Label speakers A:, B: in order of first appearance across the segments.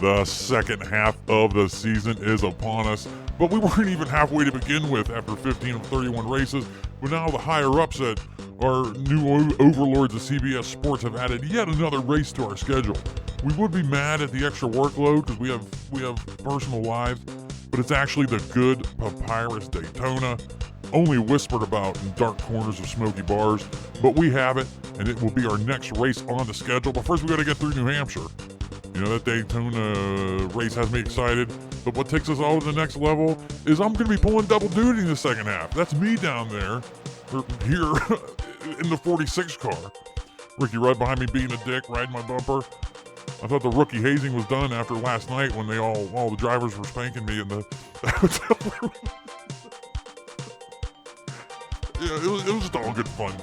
A: The second half of the season is upon us, but we weren't even halfway to begin with after 15 of 31 races. But now the higher-ups at our new overlords of CBS Sports have added yet another race to our schedule. We would be mad at the extra workload because we have personal lives, but it's actually the good Papyrus Daytona, only whispered about in dark corners of smoky bars, but we have it, and it will be our next race on the schedule. But first we got to get through New Hampshire. You know, that Daytona race has me excited, but what takes us all to the next level is I'm going to be pulling double duty in the second half. That's me down there, or here, in the 46 car. Ricky Rudd behind me being a dick, riding my bumper. I thought the rookie hazing was done after last night when all the drivers were spanking me in the hotel room. Yeah, it was just all good fun.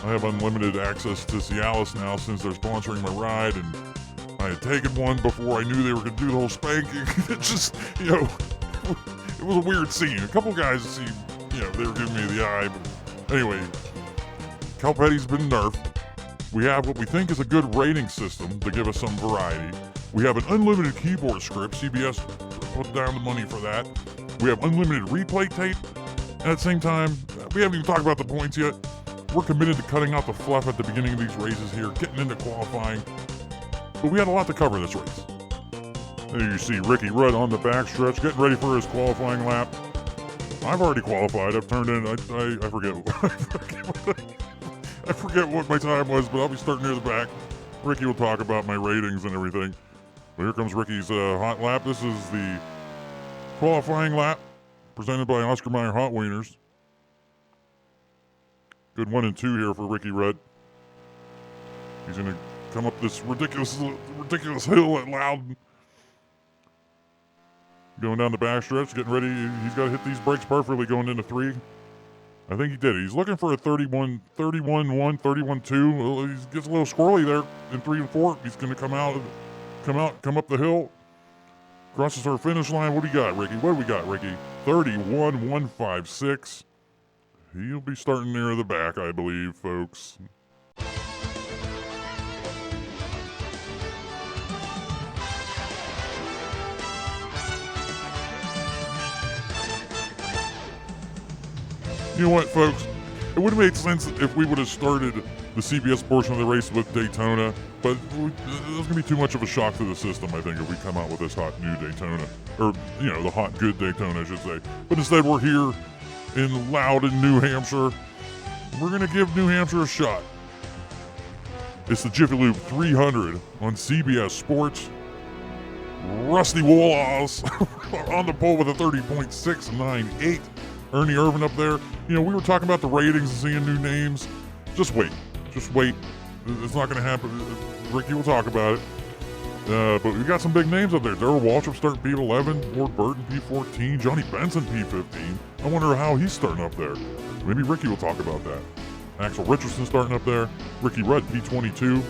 A: I have unlimited access to Cialis now since they're sponsoring my ride, and I had taken one before I knew they were going to do the whole spanking. It just, it was a weird scene. A couple guys seemed, they were giving me the eye. But anyway, Cal Petty's been nerfed. We have what we think is a good rating system to give us some variety. We have an unlimited keyboard script. CBS put down the money for that. We have unlimited replay tape. And at the same time, we haven't even talked about the points yet. We're committed to cutting out the fluff at the beginning of these races here, getting into qualifying. But we had a lot to cover this race. There you see Ricky Rudd on the backstretch, getting ready for his qualifying lap. I've already qualified. I've turned in, I forget. I forget what my time was, but I'll be starting near the back. Ricky will talk about my ratings and everything. But here comes Ricky's hot lap. This is the qualifying lap presented by Oscar Mayer Hot Wieners. Good 1 and 2 here for Ricky Rudd. He's going to come up this ridiculous hill at Loudon. Going down the backstretch, getting ready. He's got to hit these brakes perfectly going into 3. I think he did. He's looking for a 31-1, 31-2. He gets a little squirrely there in 3 and 4. He's going to come up the hill. Crosses our finish line. What do you got, Ricky? What do we got, Ricky? 31-156. He'll be starting near the back, I believe, folks. You know what, folks? It would have made sense if we would have started the CBS portion of the race with Daytona, but it's going to be too much of a shock to the system, I think, if we come out with this hot new Daytona. Or, the hot good Daytona, I should say. But instead, we're here in Loudon, New Hampshire. We're going to give New Hampshire a shot. It's the Jiffy Lube 300 on CBS Sports. Rusty Wallace on the pole with a 30.698. Ernie Irvin up there. We were talking about the ratings and seeing new names. Just wait. It's not going to happen. Ricky will talk about it. But we got some big names up there. Darrell Waltrip starting P11, Ward Burton P14, Johnny Benson P15. I wonder how he's starting up there. Maybe Ricky will talk about that. Axel Richardson starting up there. Ricky Rudd P22.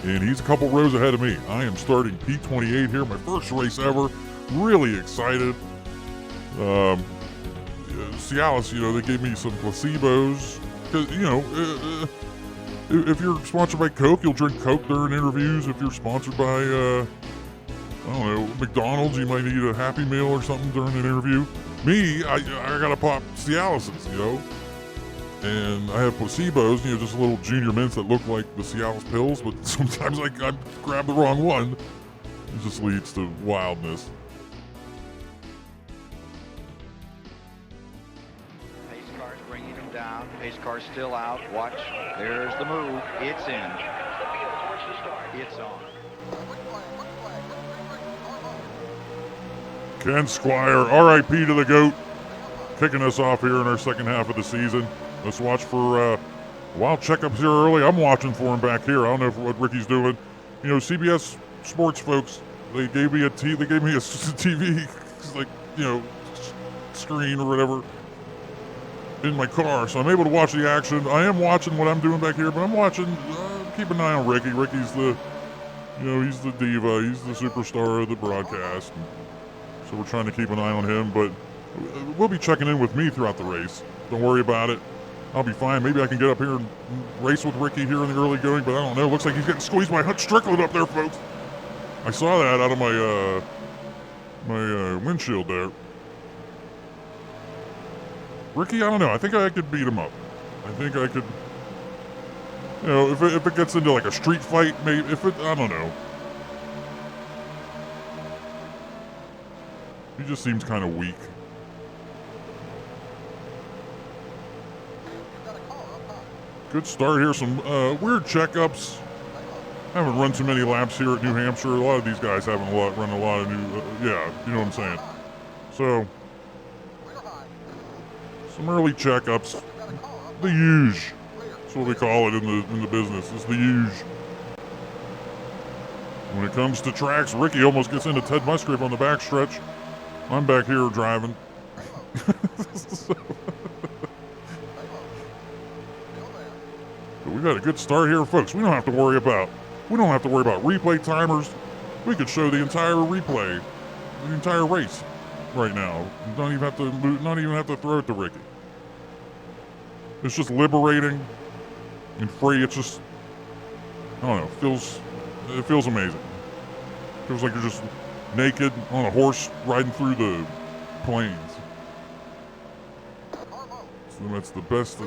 A: And he's a couple rows ahead of me. I am starting P28 here, my first race ever. Really excited. Cialis, they gave me some placebos. Because, if you're sponsored by Coke, you'll drink Coke during interviews. If you're sponsored by, McDonald's, you might eat a Happy Meal or something during an interview. Me, I gotta pop Cialis's, And I have placebos, just little junior mints that look like the Cialis pills, but sometimes I grab the wrong one. It just leads to wildness.
B: Pace car still out. Watch. There's the move. It's in. It's on.
A: Ken Squire, R.I.P. to the GOAT, kicking us off here in our second half of the season. Let's watch for wild checkups here early. I'm watching for him back here. I don't know what Ricky's doing. CBS Sports folks, they gave me a TV, screen or whatever, in my car, so I'm able to watch the action. I am watching what I'm doing back here, but I'm watching, keep an eye on Ricky. Ricky's the, he's the diva, he's the superstar of the broadcast. So we're trying to keep an eye on him, but we'll be checking in with me throughout the race. Don't worry about it. I'll be fine. Maybe I can get up here and race with Ricky here in the early going, but I don't know. Looks like he's getting squeezed by Hutch Strickland up there, folks. I saw that out of my windshield there. Ricky, I don't know. I think I could beat him up. I think I could. You know, if it gets into like a street fight, maybe. I don't know. He just seems kind of weak. Good start here. Some weird checkups. Haven't run too many laps here at New Hampshire. A lot of these guys haven't run a lot of new. Yeah, you know what I'm saying. So, some early checkups. The huge. That's what we call it in the business. It's the huge. When it comes to tracks, Ricky almost gets into Ted Musgrave on the backstretch. I'm back here driving. But we've had a good start here, folks. We don't have to worry about replay timers. We could show the entire replay, the entire race, right now. You don't even have to throw it to Ricky. It's just liberating and free. It's just, I don't know. It feels amazing. It feels like you're just naked on a horse riding through the plains. So that's the best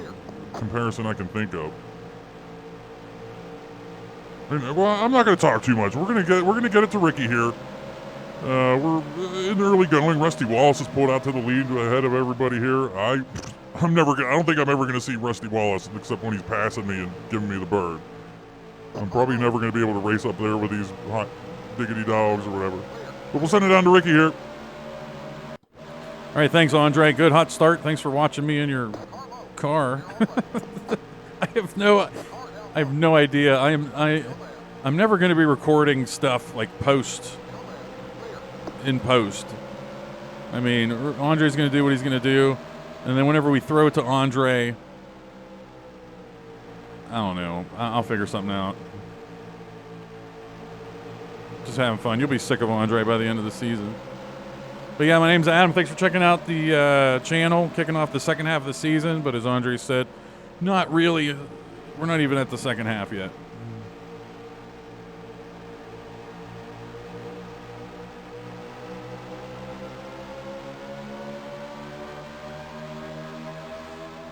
A: comparison I can think of. Well, I'm not going to talk too much. We're going to get it to Ricky here. We're in early going. Rusty Wallace has pulled out to the lead ahead of everybody here. I don't think I'm ever going to see Rusty Wallace except when he's passing me and giving me the bird. I'm probably never going to be able to race up there with these hot diggity dogs or whatever. But we'll send it down to Ricky here.
C: All right, thanks, Andre. Good hot start. Thanks for watching me in your car. I have no idea. I'm never going to be recording stuff like in post. I mean, Andre's going to do what he's going to do, and then whenever we throw it to Andre, I don't know. I'll figure something out. Just having fun. You'll be sick of Andre by the end of the season. But yeah, my name's Adam. Thanks for checking out the channel, kicking off the second half of the season. But as Andre said, not really. We're not even at the second half yet.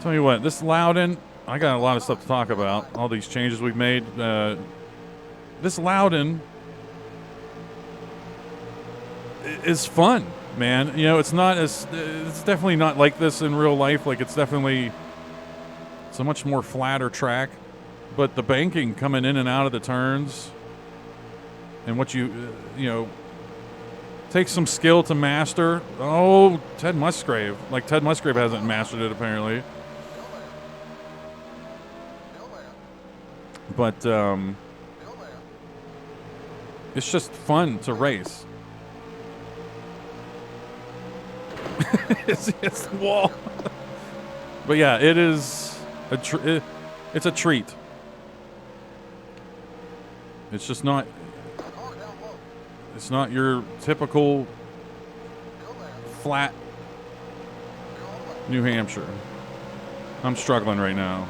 C: Tell you what, this Loudon, I got a lot of stuff to talk about. All these changes we've made. This Loudon is fun, man. You know, it's definitely not like this in real life. Like, it's a much more flatter track, but the banking coming in and out of the turns, and what you know, takes some skill to master. Oh, Ted Musgrave hasn't mastered it apparently. But it's just fun to race. It's the wall. But yeah, it is it's a treat. It's just not. It's not your typical flat New Hampshire. I'm struggling right now.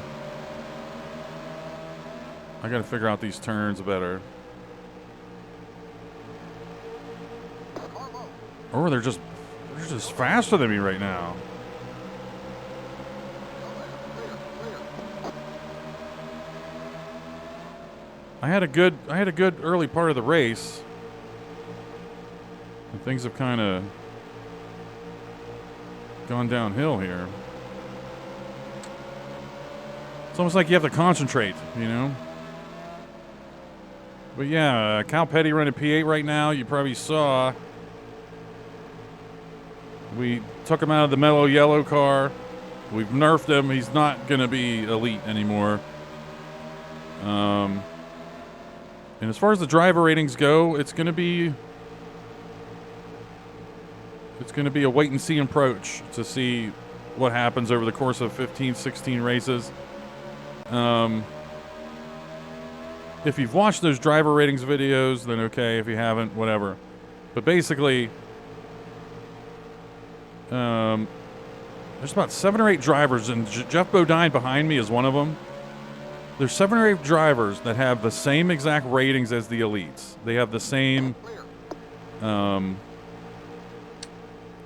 C: I got to figure out these turns better. Or they're just faster than me right now. I had a good early part of the race. And things have kind of gone downhill here. It's almost like you have to concentrate, you know? But yeah, Cal Petty running P8 right now. You probably saw. We took him out of the mellow yellow car. We've nerfed him. He's not going to be elite anymore. And as far as the driver ratings go, it's going to be a wait and see approach to see what happens over the course of 15, 16 races. If you've watched those driver ratings videos, then okay. If you haven't, whatever. But basically, there's about 7 or 8 drivers, and Jeff Bodine behind me is one of them. there's 7 or 8 drivers that have the same exact ratings as the elites. They have the same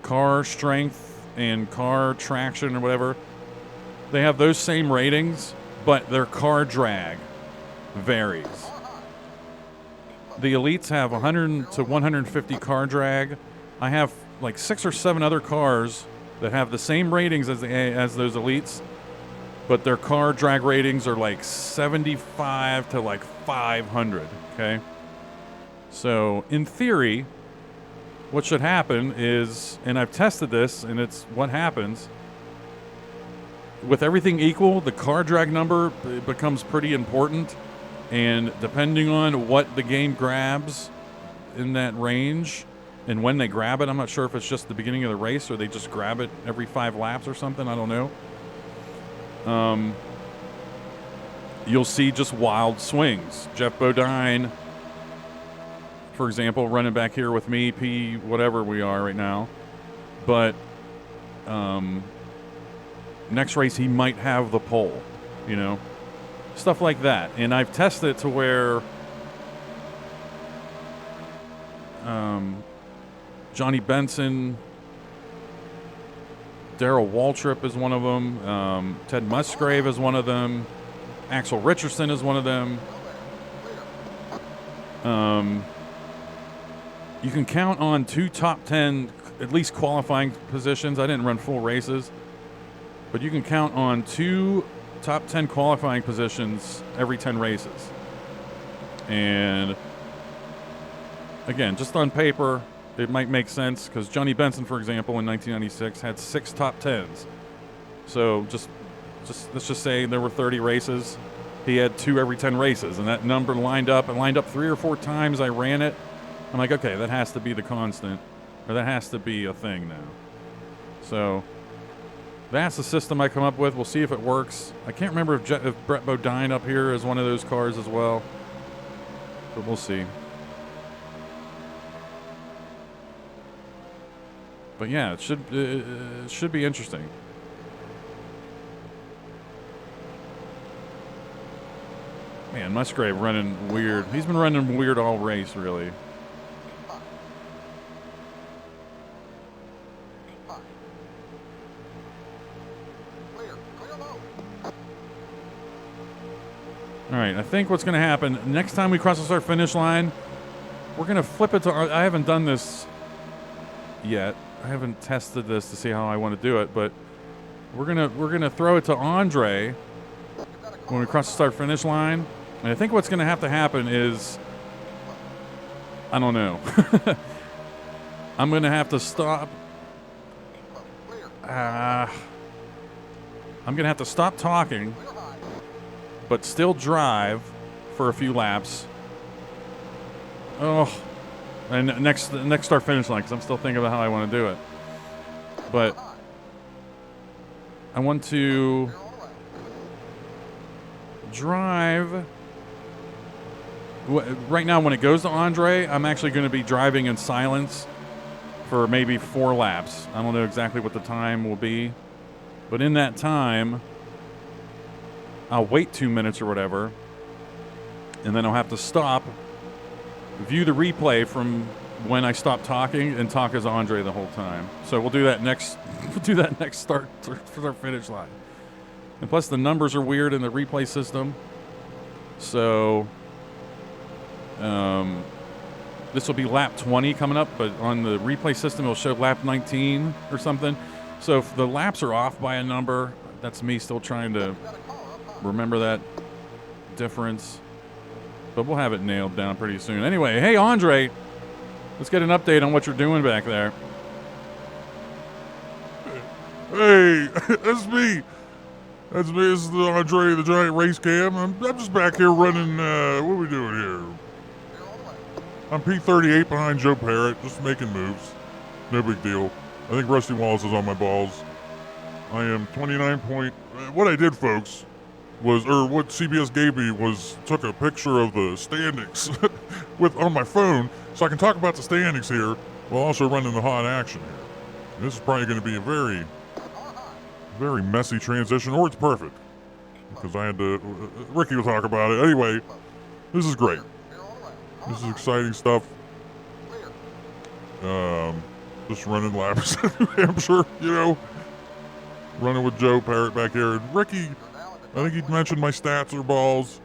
C: car strength and car traction or whatever. They have those same ratings, but their car drag varies. The elites have 100 to 150 car drag. I have like 6 or 7 other cars that have the same ratings as those elites, but their car drag ratings are like 75 to like 500, okay? So in theory, what should happen is, and I've tested this, and it's what happens, with everything equal, the car drag number becomes pretty important, and depending on what the game grabs in that range and when they grab it, I'm not sure if it's just the beginning of the race or they just grab it every 5 laps or something, I don't know. You'll see just wild swings. Jeff Bodine, for example, running back here with me, P whatever we are right now, but next race he might have the pole, you know, stuff like that. And I've tested it to where Johnny Benson, Darrell Waltrip is one of them, Ted Musgrave is one of them, Axel Richardson is one of them. You can count on 2 top 10, at least qualifying positions. I didn't run full races, but you can count on 2 top 10 qualifying positions every 10 races. And again, just on paper, it might make sense because Johnny Benson, for example, in 1996 had 6 top 10s. So just let's just say there were 30 races. He had 2 every 10 races, and that number lined up. It lined up 3 or 4 times I ran it. I'm like, okay, that has to be the constant, or that has to be a thing now. So that's the system I come up with. We'll see if it works. I can't remember if Brett Bodine up here is one of those cars as well, but we'll see. But yeah, it should be interesting. Man, Musgrave running weird. He's been running weird all race, really. All right, I think what's going to happen, next time we cross the start finish line, we're going to flip it to, I haven't done this yet. I haven't tested this to see how I want to do it, but we're going to throw it to Andre when we cross the start finish line. And I think what's going to have to happen is, I don't know. I'm going to have to stop. I'm going to have to stop talking, but still drive for a few laps. Oh, and next start finish line, because I'm still thinking about how I want to do it. But I want to drive. Right now, when it goes to Andre, I'm actually going to be driving in silence for maybe 4 laps. I don't know exactly what the time will be, but in that time, I'll wait 2 minutes or whatever, and then I'll have to stop, view the replay from when I stop talking, and talk as Andre the whole time. So we'll do that next. We'll do that next start for our finish line. And plus, the numbers are weird in the replay system, so this will be lap 20 coming up, but on the replay system, it'll show lap 19 or something. So if the laps are off by a number, that's me still trying to remember that difference. But we'll have it nailed down pretty soon. Anyway, hey, Andre, let's get an update on what you're doing back there.
A: Hey, that's me. That's me. This is the Andre the Giant Race Cam. I'm just back here running, what are we doing here? I'm P38 behind Joe Parrott, just making moves. No big deal. I think Rusty Wallace is on my balls. I am 29 point... What I did, folks, was, or what CBS gave me was, took a picture of the standings on my phone, so I can talk about the standings here while also running the hot action here. And this is probably going to be a very, very messy transition, or it's perfect. because I had to. Ricky will talk about it anyway. This is great. This is exciting stuff. Just running laps in New Hampshire, you know. Running with Joe Parrott back here. And Ricky, I think he mentioned my stats are balls.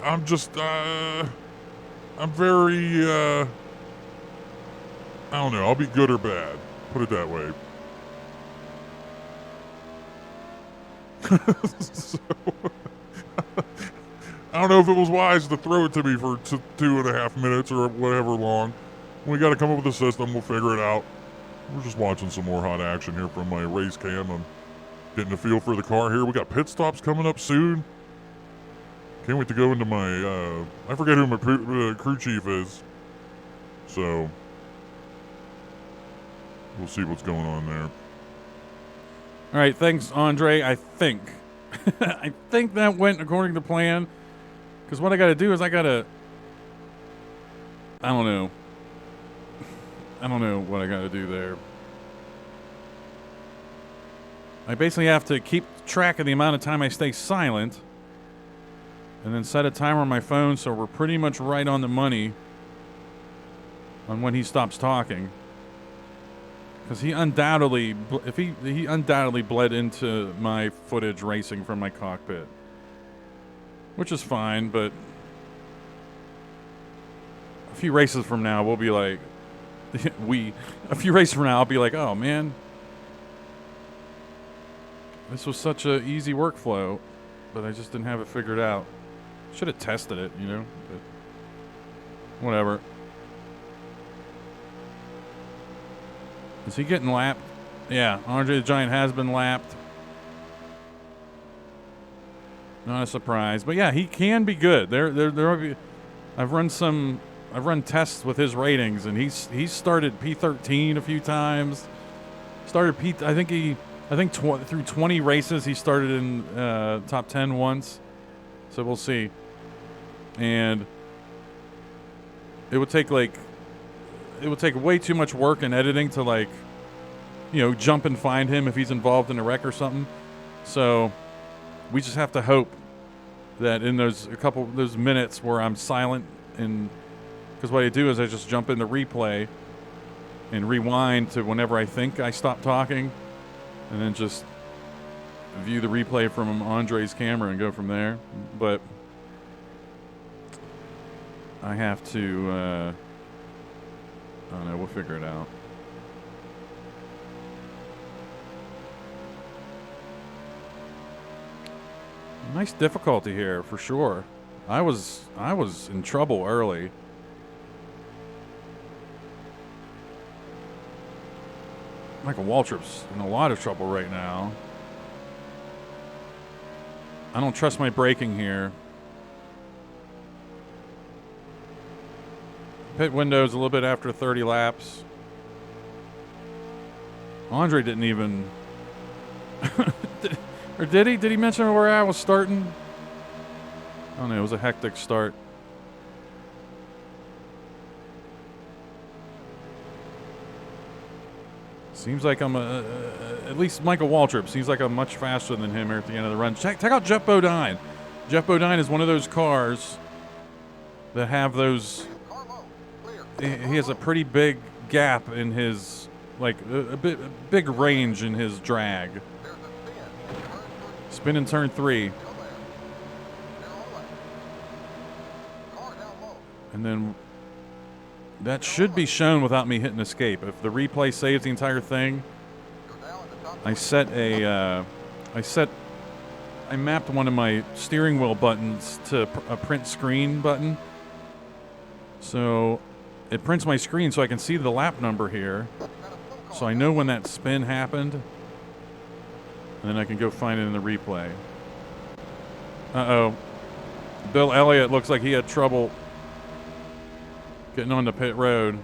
A: I'm just, I'm very, I don't know. I'll be good or bad. Put it that way. So, I don't know if it was wise to throw it to me for 2.5 minutes or whatever long. We got to come up with a system. We'll figure it out. We're just watching some more hot action here from my race cam. I'm getting a feel for the car here. We got pit stops coming up soon. Can't wait to go into my, I forget who my crew chief is. So, we'll see what's going on there.
C: All right, thanks, Andre. I think I think that went according to plan. Because what I got to do is I don't know what I got to do there. I basically have to keep track of the amount of time I stay silent and then set a timer on my phone so we're pretty much right on the money on when he stops talking. Because he undoubtedly bled into my footage racing from my cockpit. Which is fine, but a few races from now, we'll be like, a few races from now, I'll be like, oh man, this was such a easy workflow, but I just didn't have it figured out. Should have tested it, you know, but whatever. Is he getting lapped? Yeah, Andre the Giant has been lapped. Not a surprise, but yeah, he can be good. I've run tests with his ratings, and he's started P13 a few times. Started through 20 races he started in top 10 once. So we'll see. And it would take way too much work and editing to jump and find him if he's involved in a wreck or something. So we just have to hope that in those minutes where I'm silent, and because what I do is I just jump in the replay and rewind to whenever I think I stop talking, and then just view the replay from Andre's camera and go from there. But I have to, I don't know, we'll figure it out. Nice difficulty here for sure. I was in trouble early. Michael Waltrip's in a lot of trouble right now. I don't trust my braking here. Pit window's a little bit after 30 laps. Andre didn't even... Or did he? Did he mention where I was starting? I don't know. It was a hectic start. Seems like I'm at least Michael Waltrip seems like I'm much faster than him here at the end of the run. Check out Jeff Bodine. Jeff Bodine is one of those cars that have those. He has a pretty big gap in his, a big range in his drag. Spin in turn 3. And then that should be shown without me hitting escape. If the replay saves the entire thing, I mapped one of my steering wheel buttons to a print screen button. So it prints my screen so I can see the lap number here. So I know when that spin happened. And then I can go find it in the replay. Uh-oh. Bill Elliott looks like he had trouble getting on the pit road.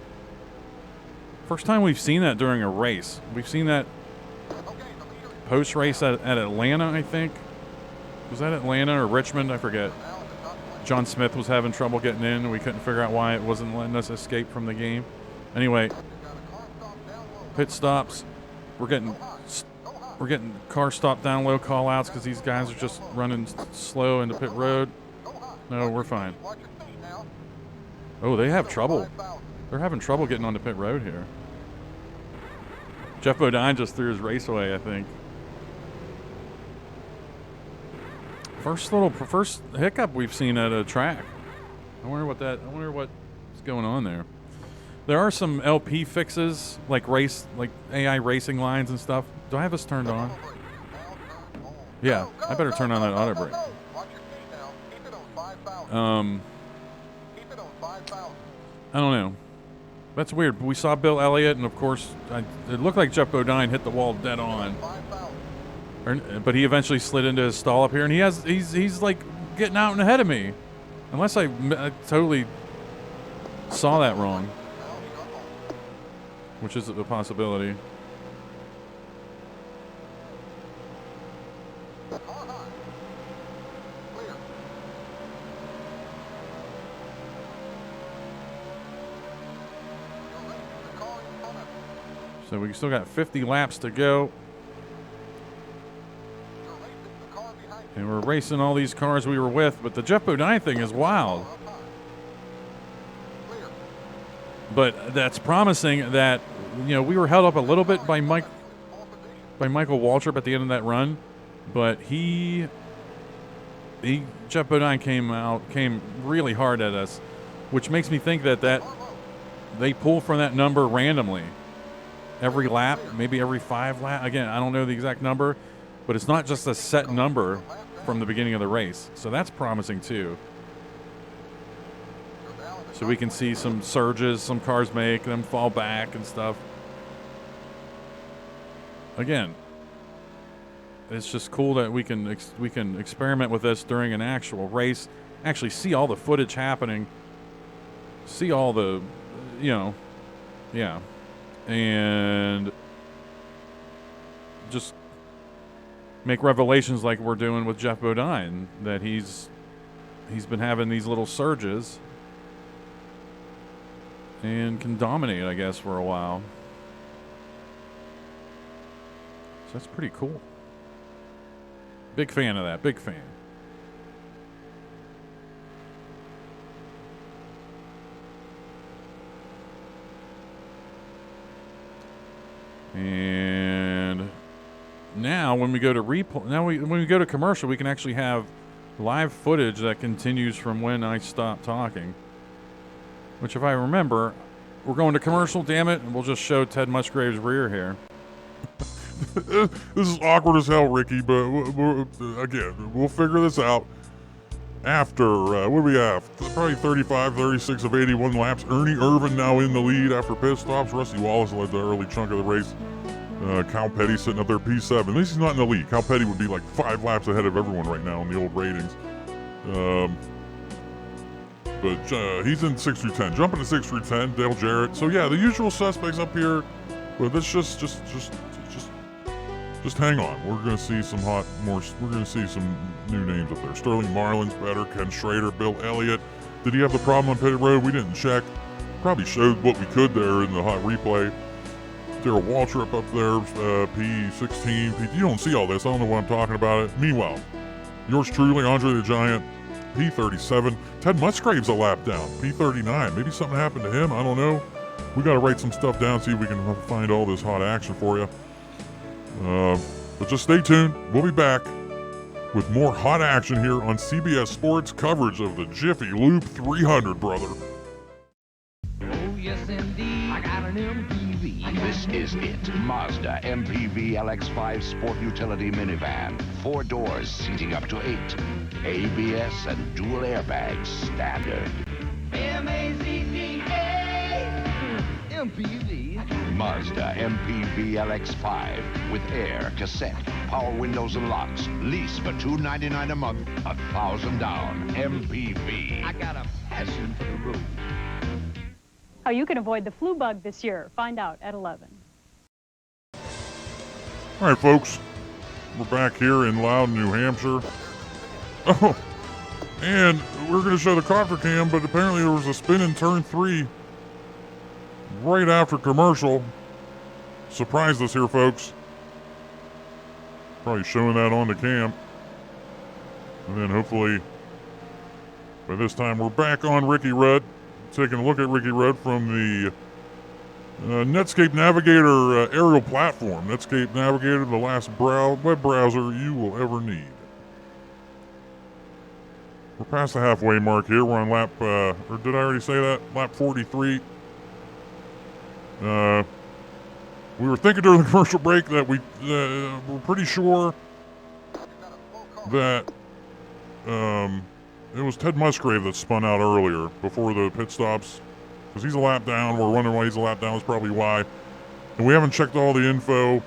C: First time we've seen that during a race. We've seen that post-race at Atlanta, I think. Was that Atlanta or Richmond? I forget. John Smith was having trouble getting in, and we couldn't figure out why it wasn't letting us escape from the game. Anyway, pit stops. We're getting We're getting car stop down low call outs because these guys are just running slow into pit road. No, we're fine. Oh, they have trouble. They're having trouble getting onto pit road here. Jeff Bodine just threw his race away, I think. First hiccup we've seen at a track. I wonder what's going on there. There are some LP fixes, like AI racing lines and stuff. Do I have this turned on? Yeah, I better turn on that auto brake. I don't know. That's weird. We saw Bill Elliott, and of course, it looked like Jeff Bodine hit the wall dead on. But he eventually slid into his stall up here, and he's like getting out and ahead of me. Unless I totally saw that wrong, which is a possibility. So we still got 50 laps to go. And we're racing all these cars we were with, but the Jeff Bodine thing is wild. But that's promising that, we were held up a little bit by Michael Waltrip at the end of that run, but Jeff Bodine came really hard at us, which makes me think that they pull from that number randomly. Every lap, maybe every 5 laps. Again, I don't know the exact number, but it's not just a set number from the beginning of the race. So that's promising too. So we can see some surges, some cars make them fall back and stuff. Again, it's just cool that we can experiment with this during an actual race, actually see all the footage happening, see all the, yeah. And just make revelations like we're doing with Jeff Bodine, that he's been having these little surges and can dominate, I guess, for a while. So that's pretty cool. Big fan of that. Big fan. And now when we go to when we go to commercial, we can actually have live footage that continues from when I stopped talking. Which, if I remember, we're going to commercial, damn it, and we'll just show Ted Musgrave's rear here.
A: This is awkward as hell, Ricky, but again, we'll figure this out after, what do we have? Probably 35, 36 of 81 laps. Ernie Irvin now in the lead after pit stops. Rusty Wallace led the early chunk of the race. Cal Petty sitting up there, P7. At least he's not in the lead. Cal Petty would be like 5 laps ahead of everyone right now in the old ratings. But he's in 6 through 10. Jumping to 6 through 10, Dale Jarrett. So yeah, the usual suspects up here. But this just hang on. We're gonna see some we're gonna see some new names up there. Sterling Marlin's better. Ken Schrader, Bill Elliott. Did he have the problem on pit road? We didn't check. Probably showed what we could there in the hot replay. Darrell Waltrip up there, P16. You don't see all this. I don't know what I'm talking about. Meanwhile, yours truly, Andre the Giant, P37. Ted Musgrave's a lap down, P39. Maybe something happened to him. I don't know. We got to write some stuff down, see if we can find all this hot action for you. But just stay tuned. We'll be back with more hot action here on CBS Sports coverage of the Jiffy Lube 300, brother.
D: Oh, yes, indeed. I got an MPV.
E: This is it. Mazda MPV LX5 Sport Utility Minivan. 4 doors, seating up to 8. ABS and dual airbags standard.
D: M-A-Z-D-A. MPV.
E: Mazda MPV LX5 with air, cassette, power windows and locks. Lease for $299 a month, $1,000 down. MPV.
D: I got a passion for the road.
F: How you can avoid the flu bug this year. Find out at 11.
A: All right, folks. We're back here in Loudon, New Hampshire. Oh, and we're going to show the copter cam, but apparently there was a spin in turn 3 right after commercial. Surprised us here, folks. Probably showing that on the cam. And then hopefully by this time we're back on Ricky Rudd, taking a look at Ricky Rudd from the Netscape Navigator aerial platform. Netscape Navigator, the last web browser you will ever need. We're past the halfway mark here. We're on lap, or did I already say that? Lap 43. We were thinking during the commercial break that we're pretty sure that it was Ted Musgrave that spun out earlier before the pit stops. Because he's a lap down. We're wondering why he's a lap down. That's probably why. And we haven't checked all the info.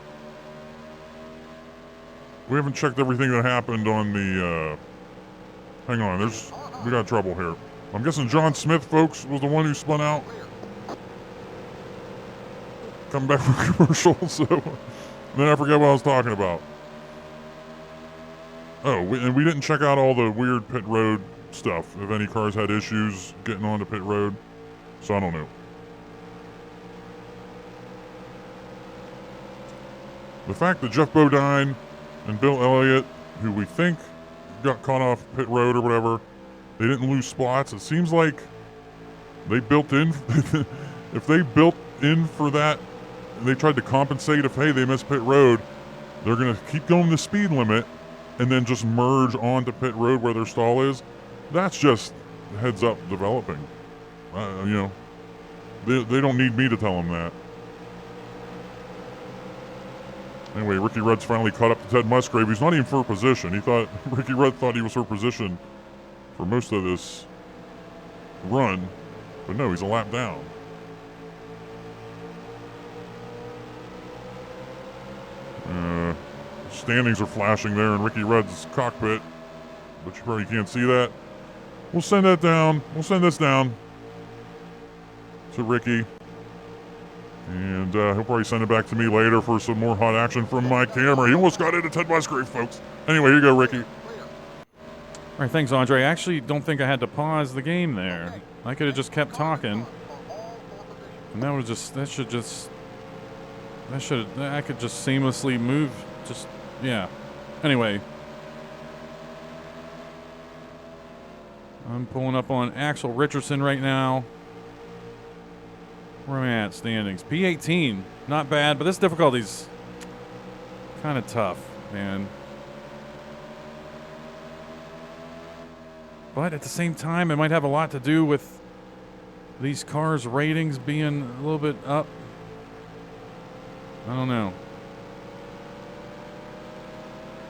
A: We haven't checked everything that happened on the... hang on. We got trouble here. I'm guessing John Smith, folks, was the one who spun out. Come back from commercial, so... then I forget what I was talking about. Oh, and we didn't check out all the weird pit road stuff. If any cars had issues getting onto pit road. So I don't know. The fact that Jeff Bodine and Bill Elliott, who we think got caught off pit road or whatever, they didn't lose spots. It seems like they built in, if they built in for that, and they tried to compensate if, hey, they missed pit road, they're going to keep going the speed limit and then just merge onto pit road where their stall is. That's just heads up developing. You know, they don't need me to tell them that. Anyway, Ricky Rudd's finally caught up to Ted Musgrave. He's not even for position. Ricky Rudd thought he was for position for most of this run, but no, he's a lap down. Standings are flashing there in Ricky Rudd's cockpit, but you probably can't see that. We'll send that down. We'll send this down to Ricky, and he'll probably send it back to me later for some more hot action from my camera. He almost got into Ted Musgrave, folks. Anyway, here you go, Ricky.
C: All right, thanks, Andre. I actually don't think I had to pause the game there. I could have just kept talking, and I could just seamlessly move. Yeah. Anyway, I'm pulling up on Axel Richardson right now. Where am I at? Standings. P18. Not bad, but this difficulty's kind of tough, man. But at the same time, it might have a lot to do with these cars' ratings being a little bit up. I don't know.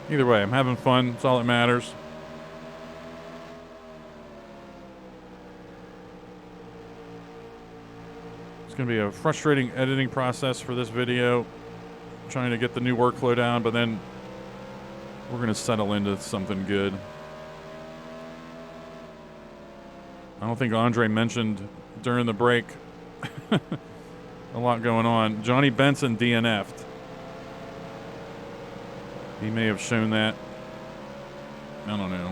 C: Either way, I'm having fun. That's all that matters. It's going to be a frustrating editing process for this video, trying to get the new workflow down, but then we're going to settle into something good. I don't think Andre mentioned during the break a lot going on. Johnny Benson DNF'd. He may have shown that. I don't know.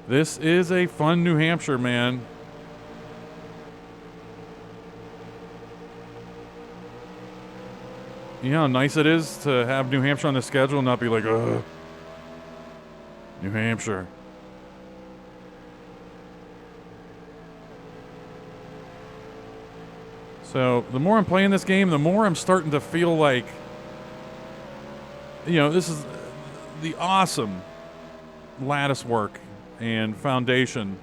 C: This is a fun New Hampshire, man. You know how nice it is to have New Hampshire on the schedule and not be like, ugh, New Hampshire. So the more I'm playing this game, the more I'm starting to feel like, you know, this is the awesome lattice work and foundation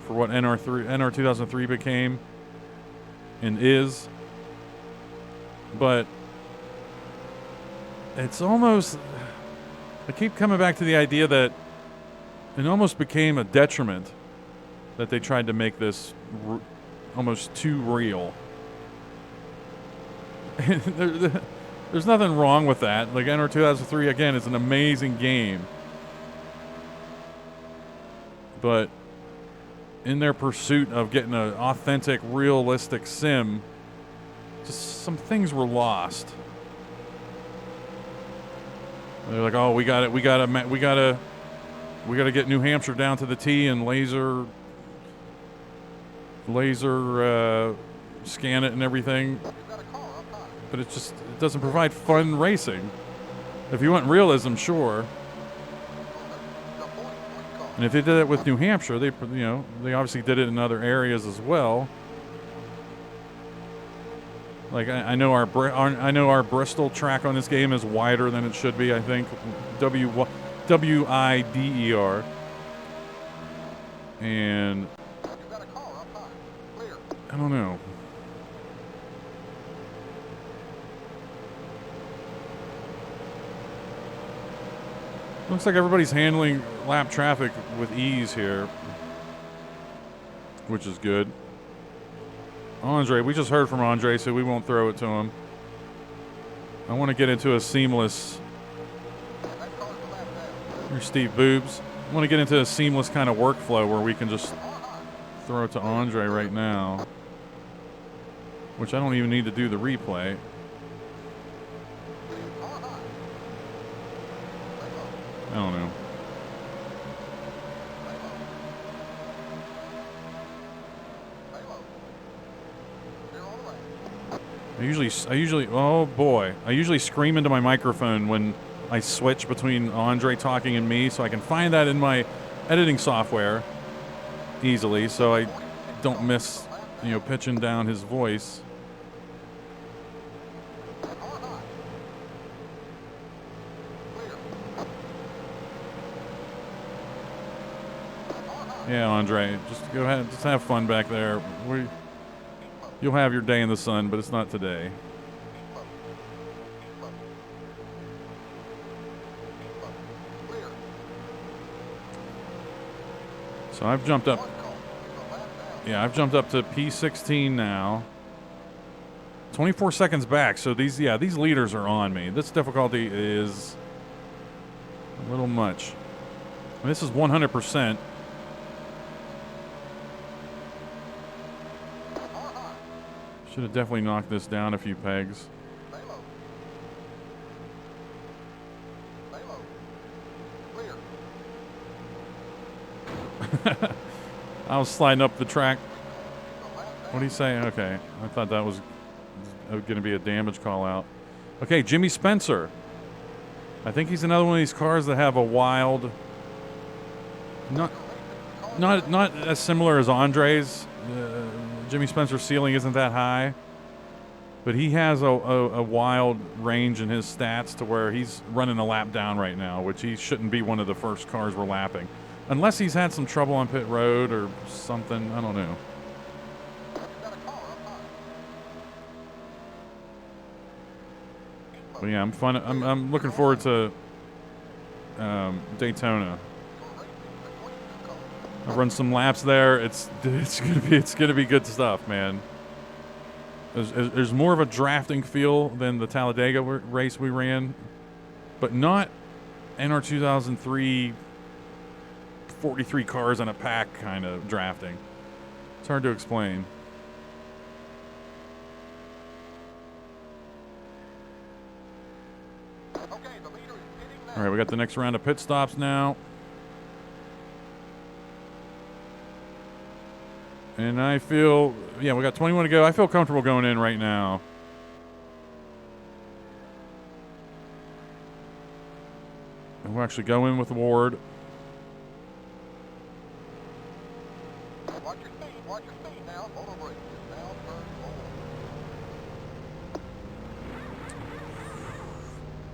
C: for what NR 2003 became and is. But it's almost, I keep coming back to the idea that it almost became a detriment that they tried to make this almost too real. There's nothing wrong with that. Like NR 2003, again, is an amazing game. But in their pursuit of getting an authentic, realistic sim, just some things were lost. They're like, oh, we gotta get New Hampshire down to the T and laser scan it and everything. but it doesn't provide fun racing. If you want realism, sure. And if they did it with New Hampshire, they obviously did it in other areas as well. Like I know our Bristol track on this game is wider than it should be. I think WIDER, and I don't know. Looks like everybody's handling lap traffic with ease here, which is good. Andre, we just heard from Andre, so we won't throw it to him. I want to get into a seamless... Here's Steve Boobs. I want to get into a seamless kind of workflow where we can just throw it to Andre right now, which I don't even need to do the replay. I don't know. I usually scream into my microphone when I switch between Andre talking and me, so I can find that in my editing software easily, so I don't miss, pitching down his voice. Yeah, Andre, just go ahead, just have fun back there. You'll have your day in the sun, but it's not today. So I've jumped up. Yeah, I've jumped up to P16 now. 24 seconds back. So these leaders are on me. This difficulty is a little much. And this is 100%. Should have definitely knocked this down a few pegs. I was sliding up the track. What are you saying? Okay. I thought that was going to be a damage call out. Okay, Jimmy Spencer. I think he's another one of these cars that have a wild... Not as similar as Andre's. Jimmy Spencer's ceiling isn't that high, but he has a wild range in his stats to where he's running a lap down right now, which he shouldn't be one of the first cars we're lapping. Unless he's had some trouble on pit road or something. I don't know. But yeah, I'm looking forward to Daytona. I've run some laps there. It's gonna be good stuff, man. There's more of a drafting feel than the Talladega race we ran, but not in our 2003 43 cars in a pack kind of drafting. It's hard to explain. All right, we got the next round of pit stops now. And I feel, we got 21 to go. I feel comfortable going in right now. And we'll actually go in with Ward.
G: Watch your speed now. Motor brake is now turned forward.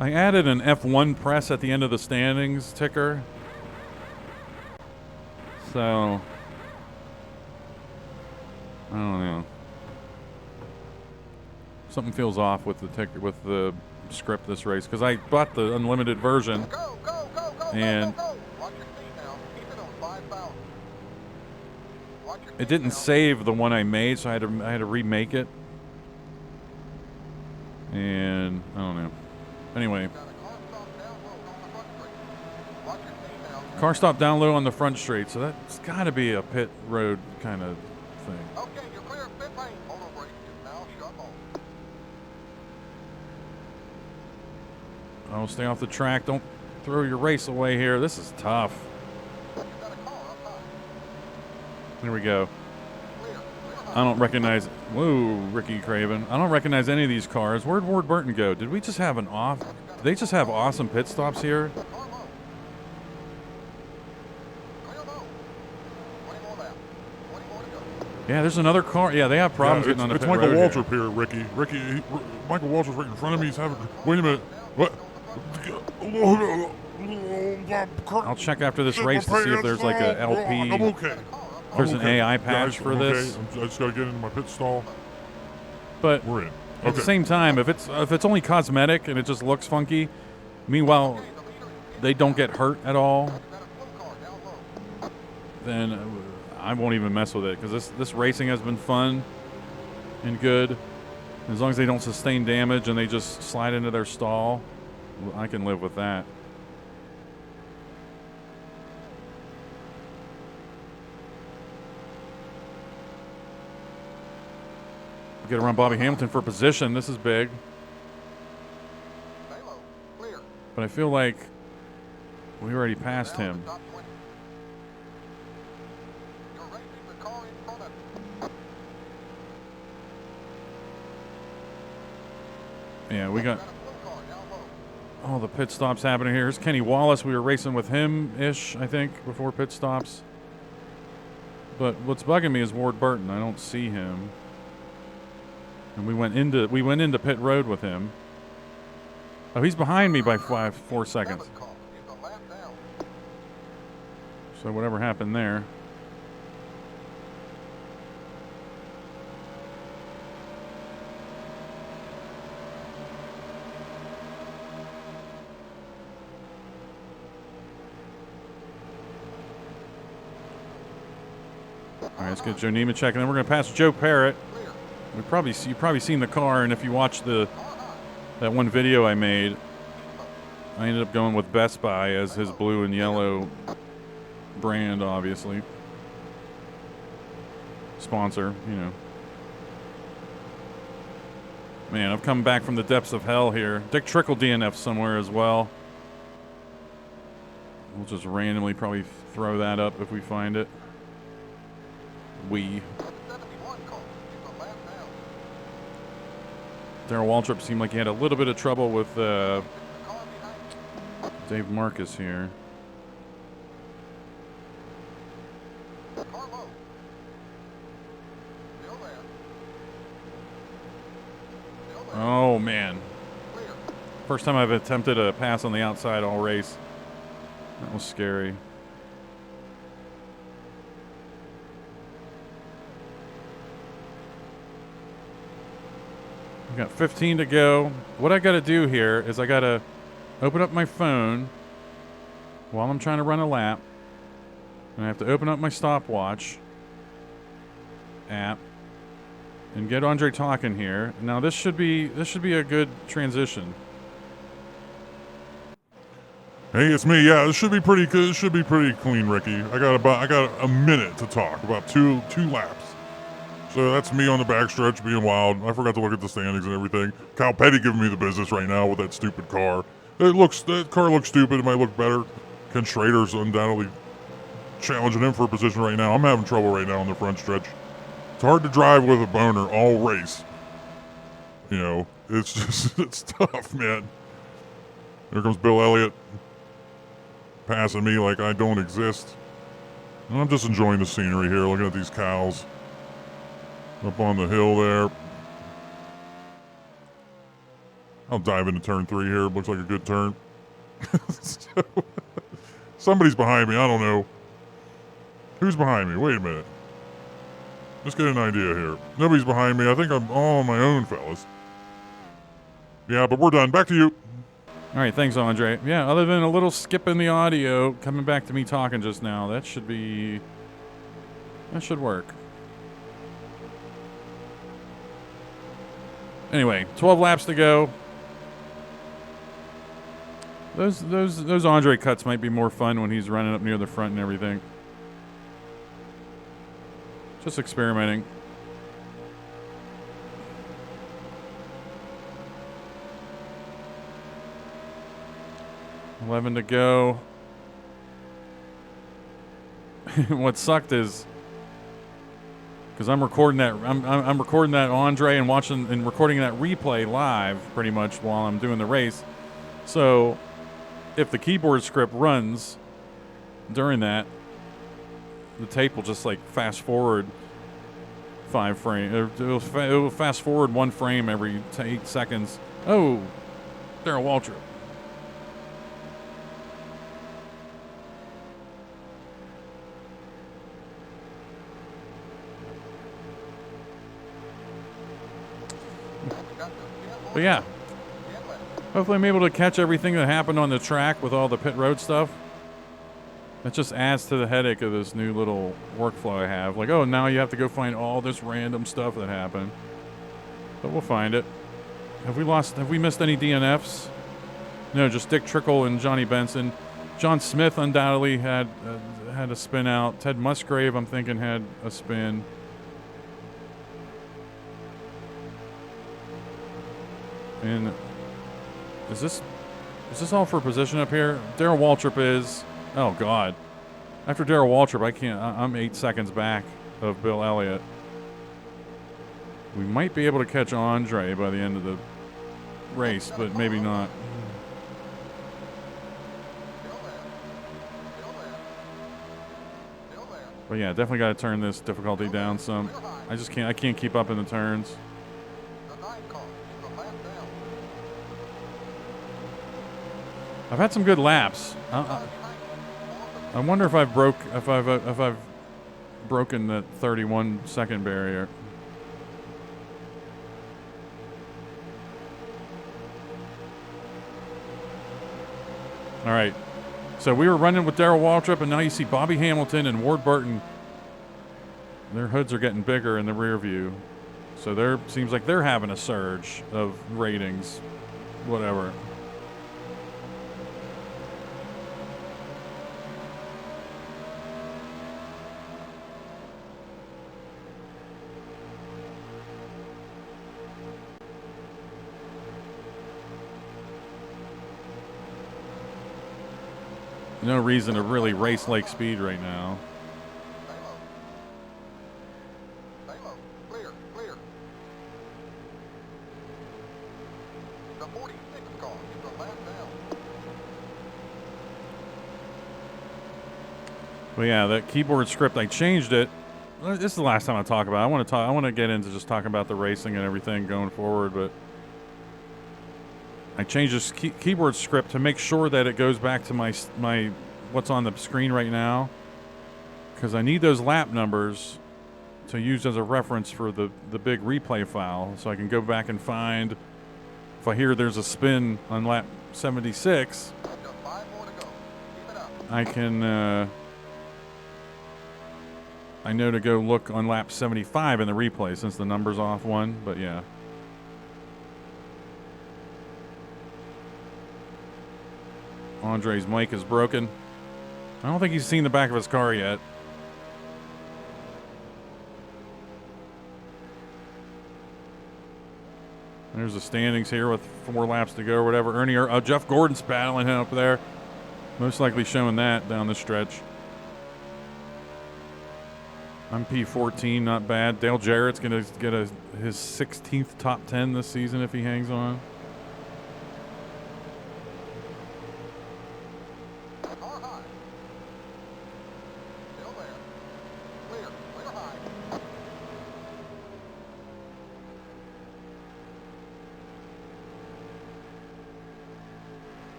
C: I added an F1 press at the end of the standings ticker. So... I don't know. Something feels off with the script this race because I bought the unlimited version.
G: Go,
C: and
G: go. Watch your speed now. Keep it on 5,000.
C: It didn't save the one I made, so I had to remake it. And I don't know. Anyway. Car stop down low on the front straight, so that's got to be a pit road kind of thing.
G: Okay, you're clear of pit lane. Motor brake is now shut off.
C: Oh, stay off the track. Don't throw your race away here. This is tough.
G: You got a car up high.
C: Here we go.
G: Clear
C: I don't recognize. Whoa, Ricky Craven. I don't recognize any of these cars. Where'd Ward Burton go? Did we just have an off? Did they just have awesome pit stops here? Yeah, there's another car. Yeah, they have problems getting on the
A: it's
C: pit
A: Michael
C: road
A: Waltrip here, Ricky. Michael Waltrip's right in front of me. He's having. Wait a minute. What?
C: I'll check after this race to see if there's like a LP.
A: I'm okay.
C: There's an AI patch for this.
A: I just gotta get into my pit stall.
C: But
A: we're in.
C: At the same time, if it's only cosmetic and it just looks funky, meanwhile they don't get hurt at all, then I won't even mess with it because this racing has been fun and good. As long as they don't sustain damage and they just slide into their stall, I can live with that. Get around Bobby Hamilton for position. This is big. But I feel like we already passed him. Yeah, we got all the pit stops happening here. Here's Kenny Wallace. We were racing with him-ish, I think, before pit stops. But what's bugging me is Ward Burton. I don't see him. And we went into pit road with him. Oh, he's behind me by 4 seconds. So whatever happened there. All right, let's get Joe Nemechek, and then we're going to pass Joe Parrott. You've probably seen the car, and if you watch that one video I made, I ended up going with Best Buy as his blue and yellow brand, obviously. Sponsor, you know. Man, I've come back from the depths of hell here. Dick Trickle DNF somewhere as well. We'll just randomly probably throw that up if we find it. Darrell Waltrip seemed like he had a little bit of trouble with Dave Marcus here. Oh, man. First time I've attempted a pass on the outside all race. That was scary. We got 15 to go. What I got to do here is I got to open up my phone while I'm trying to run a lap. And I have to open up my stopwatch app and get Andre talking here. Now this should be a good transition.
A: Hey, it's me. Yeah, this should be pretty good. This should be pretty clean, Ricky. I got a minute to talk about two laps. So that's me on the backstretch being wild. I forgot to look at the standings and everything. Kyle Petty giving me the business right now with that stupid car. That car looks stupid. It might look better. Ken Schrader's undoubtedly challenging him for a position right now. I'm having trouble right now on the front stretch. It's hard to drive with a boner all race. You know, it's tough, man. Here comes Bill Elliott passing me like I don't exist. And I'm just enjoying the scenery here, looking at these cows up on the hill there. I'll dive into turn 3 here. Looks like a good turn. Somebody's behind me. I don't know. Who's behind me? Wait a minute. Let's get an idea here. Nobody's behind me. I think I'm all on my own, fellas. Yeah, but we're done. Back to you.
C: All right, thanks, Andre. Yeah, other than a little skip in the audio coming back to me talking just now, that should work. Anyway, 12 laps to go. Those Andre cuts might be more fun when he's running up near the front and everything. Just experimenting. $11 to go. What sucked is because I'm recording that. I'm recording that Andre and watching and recording that replay live pretty much while I'm doing the race. So if the keyboard script runs during that, the tape will just like fast forward 5 frames. It will fast forward 1 frame every 8 seconds. Oh, Darrell Waltrip. But yeah, hopefully I'm able to catch everything that happened on the track with all the pit road stuff. That just adds to the headache of this new little workflow I have. Like, oh, now you have to go find all this random stuff that happened. But we'll find it. Have we missed any DNFs? No, just Dick Trickle and Johnny Benson. John Smith undoubtedly had a spin out. Ted Musgrave, I'm thinking, had a spin. And is this all for position up here? Darrell Waltrip is. Oh God! After Darrell Waltrip, I can't. I'm 8 seconds back of Bill Elliott. We might be able to catch Andre by the end of the race, but maybe not. But yeah, definitely got to turn this difficulty down some. I can't keep up in the turns. I've had some good laps. I wonder if I've broken that 31-second barrier. All right. So we were running with Darrell Waltrip, and now you see Bobby Hamilton and Ward Burton. Their hoods are getting bigger in the rear view. So seems like they're having a surge of ratings. Whatever. No reason to really race like speed right now.
G: Clear. The 46th car is the last down.
C: Well, yeah, that keyboard script, I changed it. This is the last time I talk about it. I want to get into just talking about the racing and everything going forward, but I changed this keyboard script to make sure that it goes back to my what's on the screen right now, because I need those lap numbers to use as a reference for the big replay file, so I can go back and find if I hear there's a spin on lap 76. I can I know to go look on lap 75 in the replay since the number's off 1, but yeah. Andre's mic is broken. I don't think he's seen the back of his car yet. There's the standings here with 4 laps to go or whatever. Ernie, Jeff Gordon's battling him up there. Most likely showing that down the stretch. I'm P14, not bad. Dale Jarrett's going to get his 16th top 10 this season if he hangs on.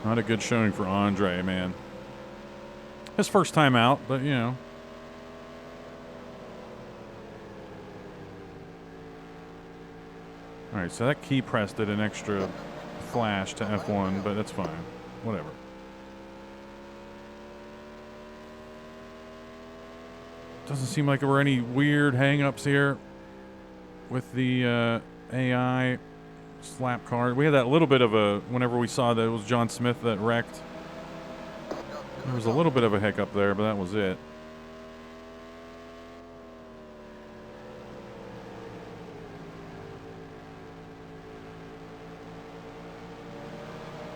C: Not a good showing for Andre, man. His first time out, but you know. All right, so that key press did an extra flash to F1, but that's fine. Whatever. Doesn't seem like there were any weird hang-ups here with the AI slap car. We had that little bit of a, whenever we saw that it was John Smith that wrecked, there was a little bit of a hiccup there, but that was it.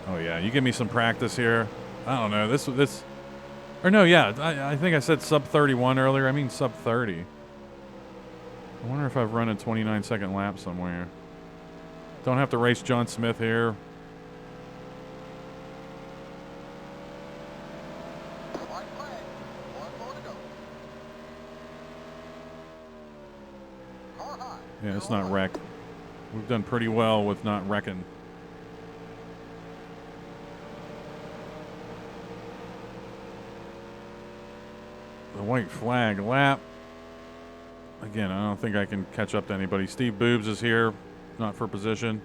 C: Oh yeah, you give me some practice here. I don't know, this Or no, yeah, I think I said sub 31 earlier. I mean sub 30. I wonder if I've run a 29-second lap somewhere. Don't have to race John Smith here.
G: White flag. One more to go. Car high.
C: Yeah, it's not wreck. We've done pretty well with not wrecking. The white flag lap. Again, I don't think I can catch up to anybody. Steve Boobs is here, not for position.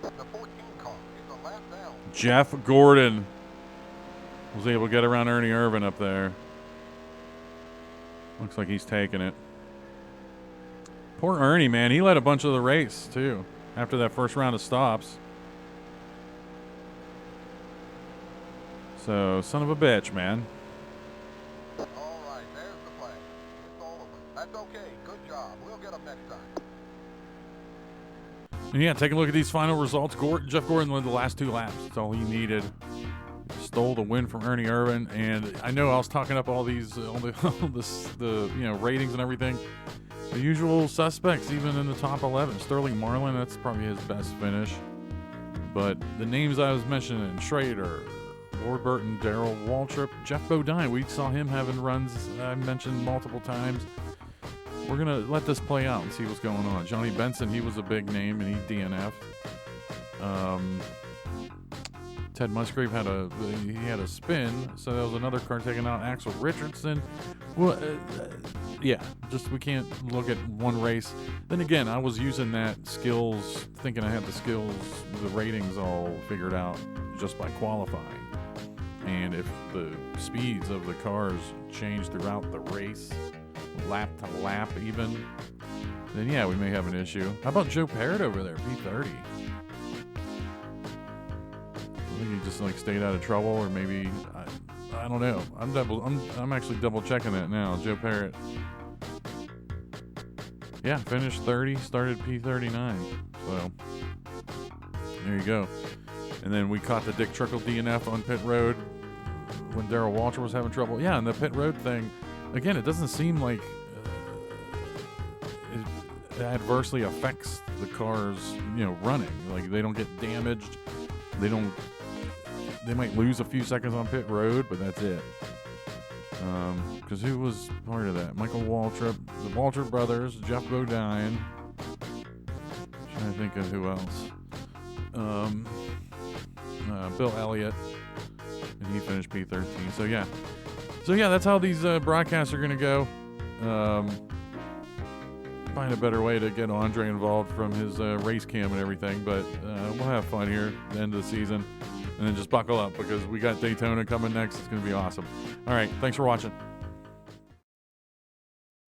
G: The 14 car is a lap down.
C: Jeff Gordon was able to get around Ernie Irvin up there. Looks like he's taking it. Poor Ernie, man. He led a bunch of the race, too, after that first round of stops. So, son of a bitch, man.
G: All right, there's the flag. It's all over. That's okay. Good job. We'll get them next time.
C: And yeah, take a look at these final results. Jeff Gordon led the last 2 laps. That's all he needed. Stole the win from Ernie Irvin, and I know I was talking up all these, the ratings and everything. The usual suspects, even in the top 11. Sterling Marlin, that's probably his best finish. But the names I was mentioning: Schrader, Ward Burton, Darrell Waltrip, Jeff Bodine. We saw him having runs I mentioned multiple times. We're gonna let this play out and see what's going on. Johnny Benson, he was a big name and he DNF'd. Ted Musgrave had a spin, so there was another car taken out. Axel Richardson. Well, yeah, just we can't look at one race. Then again, I was using that skills, thinking I had the skills, the ratings all figured out just by qualifying. And if the speeds of the cars change throughout the race, lap to lap even, then yeah, we may have an issue. How about Joe Parrott over there, P30? I think he just like stayed out of trouble, or maybe I don't know. I'm actually double checking that now. Joe Parrott, yeah, finished 30, started P39. So there you go. And then we caught the Dick Trickle DNF on pit road when Darrell Walter was having trouble. Yeah, and the pit road thing, again, it doesn't seem like it adversely affects the cars, running. Like they don't get damaged. They might lose a few seconds on pit road, but that's it. Because who was part of that? Michael Waltrip, the Waltrip brothers, Jeff Bodine. Trying to think of who else. Bill Elliott, and he finished P13. So yeah, that's how these broadcasts are going to go. Find a better way to get Andre involved from his race cam and everything, but we'll have fun here at the end of the season. And then just buckle up because we got Daytona coming next. It's going to be awesome. All right. Thanks for watching.